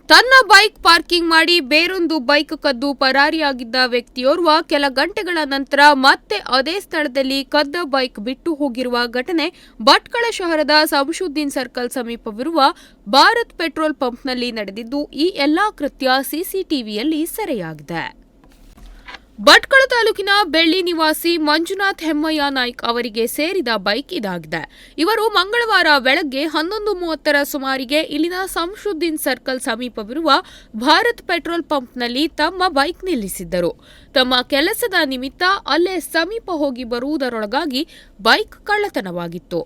ತನ್ನ bike parking ಮಾಡಿ ಬೇರೊಂದು ಬೈಕ್ ಕದ್ದು ಪರಾರಿಯಾಗಿದ್ದ ವ್ಯಕ್ತಿಯೋರ್ವ ಕೆಲ ಗಂಟೆಗಳ ನಂತರ ಮತ್ತೆ ಅದೇ ಸ್ಥಳದಲ್ಲಿ ಕದ್ದ ಬೈಕ್ ಬಿಟ್ಟು ಹೋಗಿರುವ ಘಟನೆ ಭಟ್ಕಳ ಶಹರದ ಸಂಶುದ್ದೀನ್ ಸರ್ಕಲ್ ಸಮೀಪವಿರುವ ಭಾರತ್ ಪೆಟ್ರೋಲ್ ಪಂಪ್ನಲ್ಲಿ ನಡೆದಿದ್ದು, ಈ ಎಲ್ಲಾ ಕೃತ್ಯ ಸಿಸಿಟಿವಿಯಲ್ಲಿ ಸೆರೆಯಾಗಿದೆ. ಭಟ್ಕಳ ತಾಲೂಕಿನ ಬೆಳ್ಳಿ ನಿವಾಸಿ ಮಂಜುನಾಥ್ ಹೆಮ್ಮಯ್ಯ ನಾಯ್ಕ್ ಅವರಿಗೆ ಸೇರಿದ ಬೈಕ್ ಇದಾಗಿದೆ. ಇವರು ಮಂಗಳವಾರ ಬೆಳಗ್ಗೆ 11:30 ಸುಮಾರಿಗೆ ಇಲ್ಲಿನ ಸಂಶುದ್ದೀನ್ ಸರ್ಕಲ್ ಸಮೀಪವಿರುವ ಭಾರತ್ ಪೆಟ್ರೋಲ್ ಪಂಪ್ನಲ್ಲಿ ತಮ್ಮ ಬೈಕ್ ನಿಲ್ಲಿಸಿದ್ದರು. ತಮ್ಮ ಕೆಲಸದ ನಿಮಿತ್ತ ಅಲ್ಲೇ ಸಮೀಪ ಹೋಗಿ ಬರುವುದರೊಳಗಾಗಿ ಬೈಕ್ ಕಳ್ಳತನವಾಗಿತ್ತು.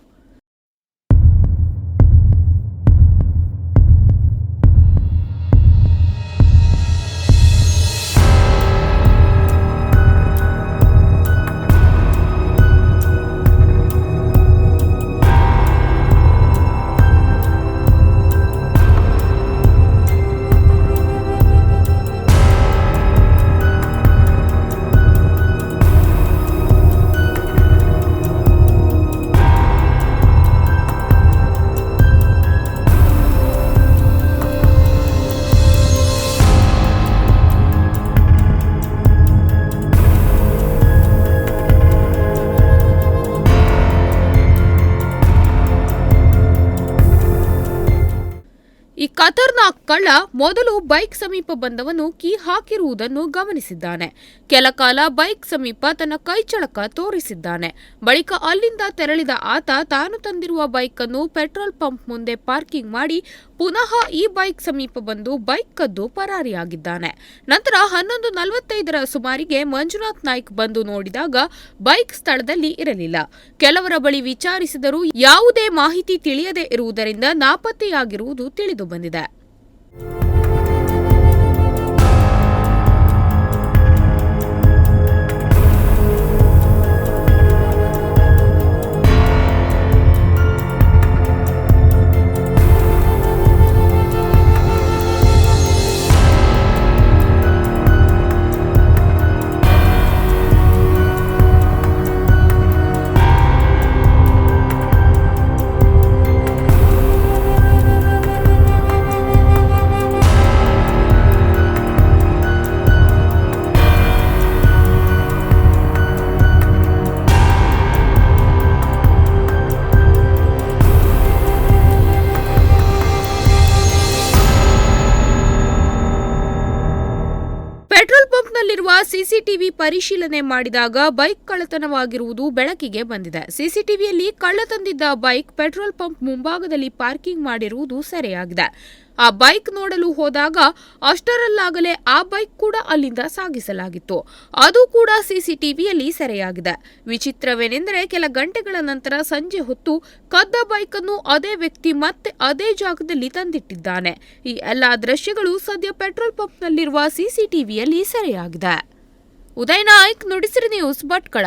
ಈ ಖತರ್ನಾಕ್ ಕಳ್ಳ ಮೊದಲು ಬೈಕ್ ಸಮೀಪ ಬಂದವನು ಕೀ ಹಾಕಿರುವುದನ್ನು ಗಮನಿಸಿದ್ದಾನೆ. ಕೆಲ ಕಾಲ ಬೈಕ್ ಸಮೀಪ ತನ್ನ ಕೈಚಳಕ ತೋರಿಸಿದ್ದಾನೆ. ಬಳಿಕ ಅಲ್ಲಿಂದ ತೆರಳಿದ ಆತ ತಾನು ತಂದಿರುವ ಬೈಕ್ ಅನ್ನು ಪೆಟ್ರೋಲ್ ಪಂಪ್ ಮುಂದೆ ಪಾರ್ಕಿಂಗ್ ಮಾಡಿ ಪುನಃ ಈ ಬೈಕ್ ಸಮೀಪ ಬಂದು ಬೈಕ್ ಕದ್ದು ಪರಾರಿಯಾಗಿದ್ದಾನೆ. ನಂತರ 11:45 ಸುಮಾರಿಗೆ ಮಂಜುನಾಥ್ ನಾಯ್ಕ್ ಬಂದು ನೋಡಿದಾಗ ಬೈಕ್ ಸ್ಥಳದಲ್ಲಿ ಇರಲಿಲ್ಲ. ಕೆಲವರ ಬಳಿ ವಿಚಾರಿಸಿದರೂ ಯಾವುದೇ ಮಾಹಿತಿ ತಿಳಿಯದೇ ಇರುವುದರಿಂದ ನಾಪತ್ತೆಯಾಗಿರುವುದು ತಿಳಿದು ಬಂದಿದೆ. ಪೆಟ್ರೋಲ್ ಪಂಪ್ನಲ್ಲಿರುವ ಸಿಸಿಟಿವಿ ಪರಿಶೀಲನೆ ಮಾಡಿದಾಗ ಬೈಕ್ ಕಳ್ಳತನವಾಗಿರುವುದು ಬೆಳಕಿಗೆ ಬಂದಿದೆ. ಸಿಸಿಟಿವಿಯಲ್ಲಿ ಕಳ್ಳ ತಂದಿದ್ದ ಬೈಕ್ ಪೆಟ್ರೋಲ್ ಪಂಪ್ ಮುಂಭಾಗದಲ್ಲಿ ಪಾರ್ಕಿಂಗ್ ಮಾಡಿರುವುದು ಸೆರೆಯಾಗಿದೆ. ಆ ಬೈಕ್ ನೋಡಲು ಹೋದಾಗ ಅಷ್ಟರಲ್ಲಾಗಲೇ ಆ ಬೈಕ್ ಕೂಡ ಅಲ್ಲಿಂದ ಸಾಗಿಸಲಾಗಿತ್ತು. ಅದು ಕೂಡ ಸಿಸಿಟಿವಿಯಲ್ಲಿ ಸೆರೆಯಾಗಿದೆ. ವಿಚಿತ್ರವೇನೆಂದರೆ ಕೆಲ ಗಂಟೆಗಳ ನಂತರ ಸಂಜೆ ಹೊತ್ತು ಕದ್ದ ಬೈಕ್ ಅನ್ನು ಅದೇ ವ್ಯಕ್ತಿ ಮತ್ತೆ ಅದೇ ಜಾಗದಲ್ಲಿ ತಂದಿಟ್ಟಿದ್ದಾನೆ. ಈ ಎಲ್ಲಾ ದೃಶ್ಯಗಳು ಸದ್ಯ ಪೆಟ್ರೋಲ್ ಪಂಪ್ನಲ್ಲಿರುವ ಸಿಸಿಟಿವಿಯಲ್ಲಿ ಸೆರೆಯಾಗಿದೆ. ಉದಯ್ ನಾಯ್ಕ್, ನುಡಿಸಿರಿ ನ್ಯೂಸ್, ಭಟ್ಕಳ.